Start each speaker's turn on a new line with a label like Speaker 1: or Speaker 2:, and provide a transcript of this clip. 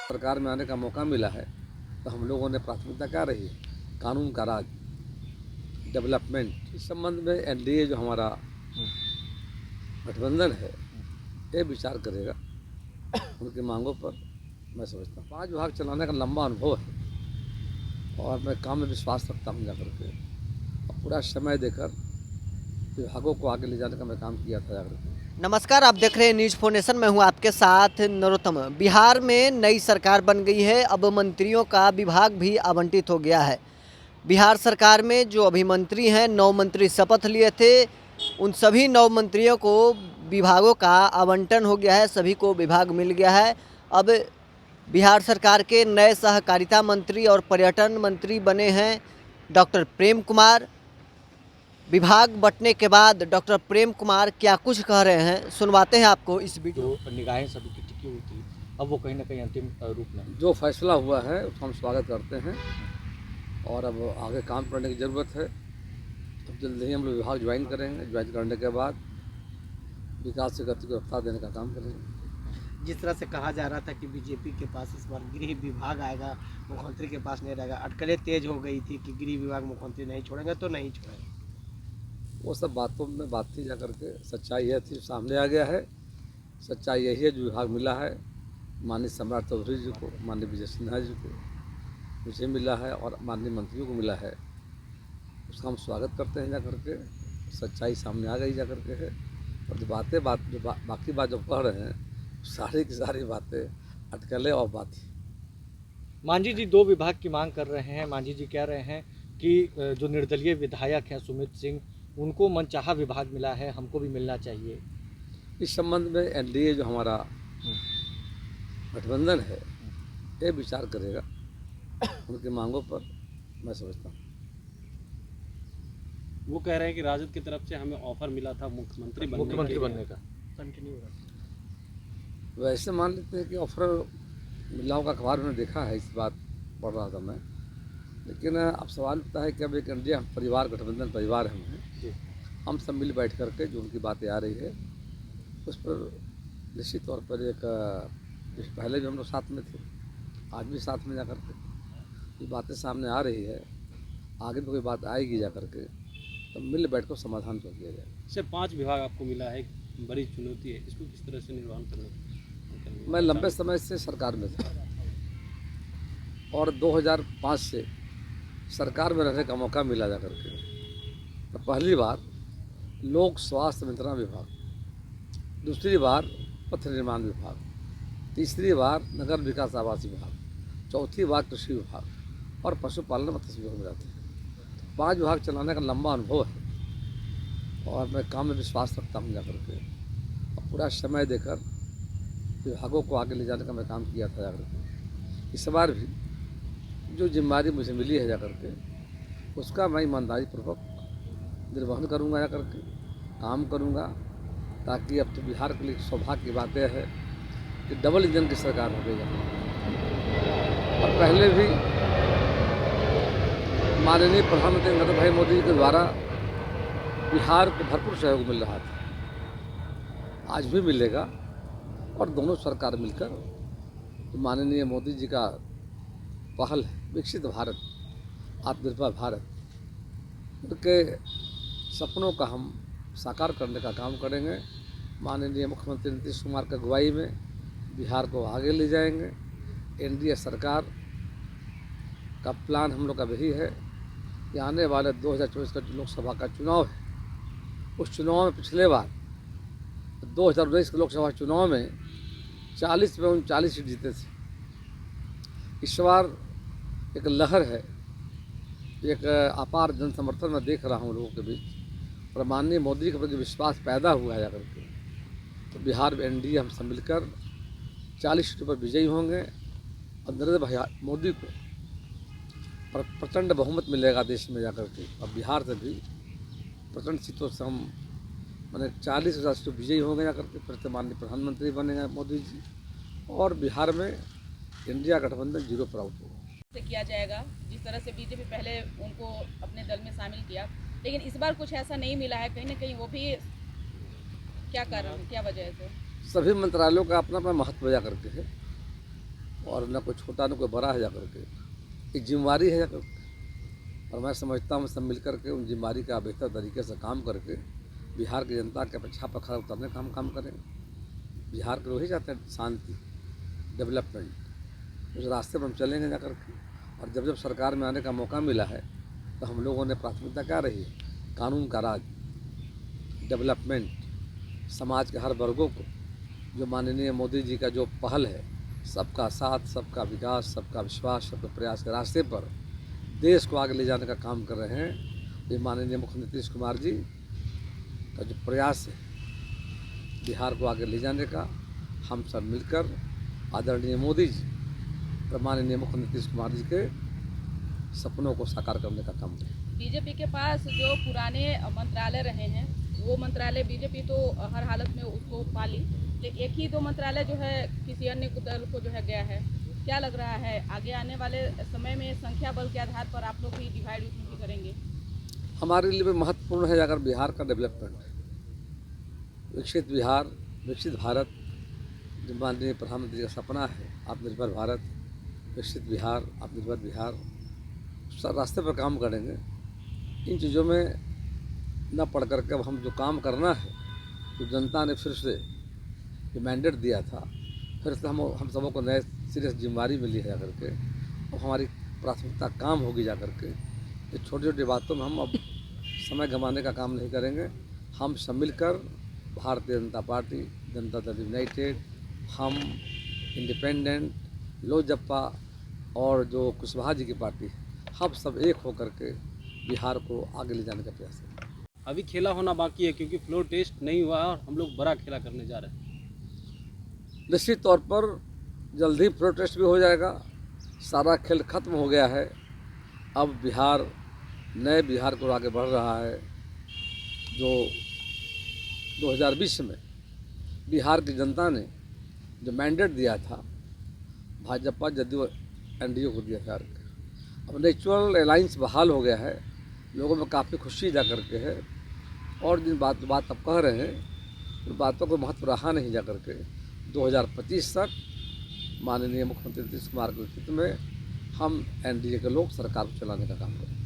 Speaker 1: सरकार में आने का मौका मिला है तो हम लोगों ने प्राथमिकता क्या रही है, कानून का राज, डेवलपमेंट। इस संबंध में एनडीए जो हमारा गठबंधन है ये विचार करेगा उनकी मांगों पर। मैं समझता हूँ 5 विभाग चलाने का लंबा अनुभव है और मैं काम में विश्वास रखता हूँ जाकर के, और पूरा समय देकर विभागों को आगे ले जाने का मैं काम किया था जाकर के।
Speaker 2: नमस्कार, आप देख रहे हैं न्यूज़ फोनेशन। मैं हूं आपके साथ नरोत्तम। बिहार में नई सरकार बन गई है। अब मंत्रियों का विभाग भी आवंटित हो गया है। बिहार सरकार में जो अभी मंत्री हैं, 9 मंत्री शपथ लिए थे, उन सभी 9 मंत्रियों को विभागों का आवंटन हो गया है, सभी को विभाग मिल गया है। अब बिहार सरकार के नए सहकारिता मंत्री और पर्यटन मंत्री बने हैं डॉक्टर प्रेम कुमार। विभाग बंटने के बाद डॉक्टर प्रेम कुमार क्या कुछ कह रहे हैं, सुनवाते हैं आपको इस वीडियो।
Speaker 3: जो निगाहें सभी की टिकी हुई थी, अब वो कहीं ना कहीं अंतिम रूप में
Speaker 1: जो फैसला हुआ है उसका हम स्वागत करते हैं और अब आगे काम करने की ज़रूरत है। अब जल्द ही हम लोग विभाग ज्वाइन करेंगे, ज्वाइन करने के बाद विकास की गति को रफ्तार देने का काम करेंगे।
Speaker 4: जिस तरह से कहा जा रहा था कि बीजेपी के पास इस बार गृह विभाग आएगा, मुख्यमंत्री के पास नहीं रहेगा, अटकलें तेज हो गई थी कि गृह विभाग मुख्यमंत्री नहीं छोड़ेंगे तो नहीं छोड़ेंगे।
Speaker 1: वो सब बातों में बात थी जाकर के, सच्चाई यह थी, सामने आ गया है। सच्चाई यही है, जो विभाग मिला है माननीय सम्राट चौधरी जी को, माननीय विजय सिन्हा जी को, मुझे मिला है और माननीय मंत्रियों को मिला है। उसका हम स्वागत करते हैं जाकर के। सच्चाई सामने आ गई जाकर के है। और जो बाकी बात जो कह रहे हैं सारी की सारी बातें अटकलें और बात ही।
Speaker 3: मांझी जी 2 विभाग की मांग कर रहे हैं। मांझी जी कह रहे हैं कि जो निर्दलीय विधायक हैं सुमित सिंह, उनको मनचाहा विभाग मिला है, हमको भी मिलना चाहिए।
Speaker 1: इस संबंध में एनडीए जो हमारा गठबंधन है ये विचार करेगा उनकी मांगों पर। मैं समझता हूँ
Speaker 5: वो कह रहे हैं कि राजद की तरफ से हमें ऑफर मिला था मुख्यमंत्री बनने
Speaker 3: का।
Speaker 4: कंटिन्यू हो रहा है।
Speaker 1: वैसे मान लेते हैं कि ऑफर मिला होगा, अखबार में देखा है, इस बात पढ़ रहा था मैं। लेकिन अब सवाल उठता है कि अब एक इंडिया परिवार, गठबंधन परिवार हम हैं, हम सब मिल बैठ करके जो उनकी बातें आ रही है उस पर निश्चित तौर पर एक पहले भी हम लोग साथ में थे, आज भी साथ में जाकर के ये बातें सामने आ रही है, आगे भी कोई बात आएगी जाकर के तो मिल बैठ कर समाधान कर दिया जाए।
Speaker 5: सिर्फ 5 विभाग आपको मिला है, बड़ी चुनौती है, इसको किस तरह से निर्वहन करने?
Speaker 1: मैं लंबे समय से सरकार में था और 2005 से सरकार में रहने का मौका मिला जाकर के। तो पहली बार लोक स्वास्थ्य वितरण विभाग, दूसरी बार पथ निर्माण विभाग, तीसरी बार नगर विकास आवास विभाग, चौथी बार कृषि विभाग और पशुपालन मत्स्य विभाग में रहते हैं। 5 विभाग चलाने का लंबा अनुभव है और मैं काम में विश्वास रखता हूँ जाकर के, और पूरा समय देकर विभागों को आगे ले जाने का मैं काम किया था जाकर के। इस बार भी जो जिम्मेदारी मुझे मिली है जाकर के उसका मैं ईमानदारी पूर्वक निर्वहन करूँगा, जाकर के काम करूँगा, ताकि अब तो बिहार के लिए सौभाग्य की बातें है कि डबल इंजन की सरकार हो गई है। और पहले भी माननीय प्रधानमंत्री नरेंद्र भाई मोदी के द्वारा बिहार को भरपूर सहयोग मिल रहा था, आज भी मिलेगा। और दोनों सरकार मिलकर तो माननीय मोदी जी का पहल है विकसित भारत, आत्मनिर्भर भारत, उनके सपनों का हम साकार करने का काम करेंगे। माननीय मुख्यमंत्री नीतीश कुमार की अगुवाई में बिहार को आगे ले जाएंगे। एनडीए सरकार का प्लान हम लोग का यही है कि आने वाले 2024 का जो लोकसभा का चुनाव है, उस चुनाव में पिछले बार 2019 के लोकसभा चुनाव में 40 में 39 सीट जीते थे। इस बार एक लहर है, एक अपार जन समर्थन मैं देख रहा हूँ लोगों के बीच, और माननीय मोदी के प्रति विश्वास पैदा हुआ है जाकर के। तो बिहार में एनडीए हम सब मिलकर 40 सीटों पर विजयी होंगे और नरेंद्र भाई मोदी को और प्रचंड बहुमत मिलेगा देश में जाकर के। और बिहार से भी प्रचंड सीटों से हम मैंने 40,000 सीटों विजयी होंगे जाकर के, फिर माननीय प्रधानमंत्री बनेंगे मोदी जी, और बिहार में इंडिया गठबंधन 0 पर आउट होगा।
Speaker 6: से किया जाएगा जिस तरह से बीजेपी पहले उनको अपने दल में शामिल किया, लेकिन इस बार कुछ ऐसा नहीं मिला है, कहीं ना कहीं वो भी क्या कारण, क्या वजह है?
Speaker 1: सभी मंत्रालयों का अपना अपना महत्व जा करके है। और न कोई छोटा न कोई बड़ा है जाकर के, एक जिम्मेवारी है जाकर के। और मैं समझता हूँ सब मिलकर के उन जिम्मेवारी का बेहतर तरीके से काम करके बिहार की जनता के अपेक्षा पर खरा उतरने का हम काम करेंगे। बिहार के लोग ही चाहते हैं शांति, डेवलपमेंट, उस रास्ते पर हम चलेंगे जाकर के। और जब जब सरकार में आने का मौका मिला है तो हम लोगों ने प्राथमिकता क्या रही है, कानून का राज, डेवलपमेंट, समाज के हर वर्गों को जो माननीय मोदी जी का जो पहल है, सबका साथ, सबका विकास, सबका विश्वास, सबका प्रयास के रास्ते पर देश को आगे ले जाने का काम कर रहे हैं। ये माननीय मुख्यमंत्री नीतीश कुमार जी का जो प्रयास है बिहार को आगे ले जाने का, हम सब मिलकर आदरणीय मोदी जी और माननीय मुख्यमंत्री नीतीश कुमार जी के सपनों को साकार करने का काम करें।
Speaker 6: बीजेपी के पास जो पुराने मंत्रालय रहे हैं वो मंत्रालय बीजेपी तो हर हालत में उसको पाली, लेकिन एक ही दो मंत्रालय जो है किसी अन्य दल को जो है गया है। क्या लग रहा है आगे आने वाले समय में संख्या बल के आधार पर आप लोग भी डिवाइड उसमें भी करेंगे? हमारे
Speaker 1: लिए भी महत्वपूर्ण है अगर बिहार का डेवलपमेंट, विकसित बिहार, विकसित भारत, जो माननीय प्रधानमंत्री का सपना है, आत्मनिर्भर भारत, विकसित बिहार, आत्मनिर्भर बिहार, उस रास्ते पर काम करेंगे। इन चीज़ों में न पढ़ करके अब हम जो काम करना है, तो जनता ने फिर से जो मैंडेट दिया था, फिर से हम सबों को नए सिरे से जिम्मेवारी मिली है जाकर के। अब हमारी प्राथमिकता काम होगी जाकर के। ये छोटी छोटी बातों में हम अब समय गंवाने का काम नहीं करेंगे। हम सब मिलकर भारतीय जनता पार्टी, जनता दल यूनाइटेड, हम इंडिपेंडेंट, लोजपा और जो कुशवाहा जी की पार्टी है, हम सब एक होकर के बिहार को आगे ले जाने का प्रयास करें।
Speaker 5: अभी खेला होना बाकी है क्योंकि फ्लोर टेस्ट नहीं हुआ और हम लोग बड़ा खेला करने जा रहे हैं।
Speaker 1: निश्चित तौर पर जल्द ही फ्लोर टेस्ट भी हो जाएगा। सारा खेल खत्म हो गया है। अब बिहार नए बिहार को आगे बढ़ रहा है। जो 2020 में बिहार की जनता ने जो मैंडेट दिया था, भाजपा, जदयू, एनडीए को दिया था, अब नेचुरल अलायंस बहाल हो गया है। लोगों में काफ़ी खुशी जा करके है। और जिन बात आप कह रहे हैं उन बातों को महत्व रहा नहीं जा करके 2025 तक माननीय मुख्यमंत्री नीतीश कुमार के नेतृत्व में हम एनडीए के लोग सरकार को चलाने का काम करें।